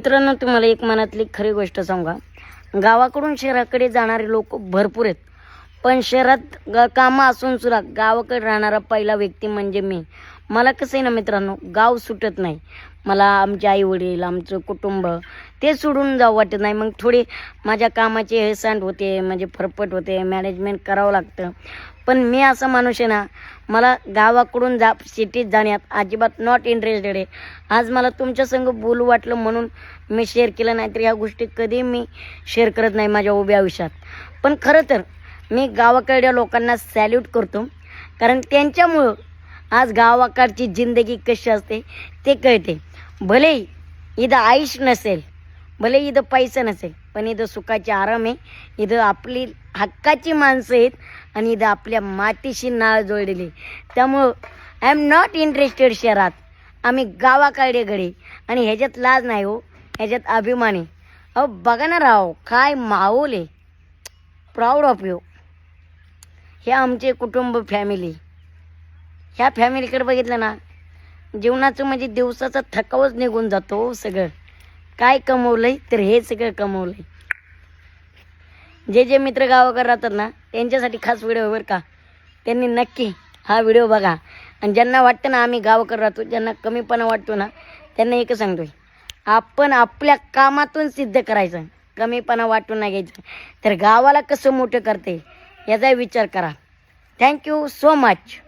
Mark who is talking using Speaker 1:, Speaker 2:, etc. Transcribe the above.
Speaker 1: मित्रांनो, तुम्हाला एक मनातली खरी गोष्ट सांगा, गावाकडून शहराकडे जाणारे लोक भरपूर आहेत, पण शहरात कामं असून सुद्धा गावाकडे राहणारा पहिला व्यक्ती म्हणजे मी. मला कसं आहे ना मित्रांनो, गाव सुटत नाही. मला आमचे आई वडील, आमचं कुटुंब ते सोडून जावं वाटत नाही. मग थोडी माझ्या कामाचे हेळसांड होते, म्हणजे फरफट होते, मॅनेजमेंट करावं लागतं. पण मी असा माणूस आहे ना, मला गावाकडून सिटीत जाण्यात अजिबात नॉट इंटरेस्टेड आहे. आज मला तुमच्या संग बोलू वाटलं म्हणून मी शेअर केलं, नाही तर ह्या गोष्टी कधी मी शेअर करत नाही माझ्या उभ्या आयुष्यात. पण खरं तर मी गावाकडच्या लोकांना सॅल्यूट करतो, कारण त्यांच्यामुळं आज गावाकडची जिंदगी कशी असते ते कळते. भले इथं आयुष नसेल, भले इथं पैसा नसेल, पण इथं सुखाचे आराम आहे. इथं आपली हक्काची माणसं आहेत आणि इथं आपल्या मातीशी नाळ जोडलेली. त्यामुळं आय एम नॉट इंटरेस्टेड शहरात. आम्ही गावाकडे गडे आणि ह्याच्यात लाज नाही हो, ह्याच्यात अभिमान आहे. अहो बघा ना राव, काय माहोल आहे. Proud of you. हे आमचे कुटुंब फॅमिली. ह्या फॅमिलीकडे बघितलं ना, जीवनाचं म्हणजे दिवसाचा थकावच निघून जातो. सगळं काय कमवलंय तर हे सगळं कमवलंय. जे जे मित्र गावाकडे राहतात ना, त्यांच्यासाठी खास व्हिडिओ बरं का. त्यांनी नक्की हा व्हिडिओ बघा. आणि ज्यांना वाटतं ना आम्ही गावाकडे राहतो, ज्यांना कमीपणा वाटतो ना, त्यांना एकच सांगतोय, आपण आपल्या कामातून सिद्ध करायचं, कमीपणा वाटून नाही घ्यायचं. तर गावाला कसं मोठं करते याचा विचार करा. Thank you so much.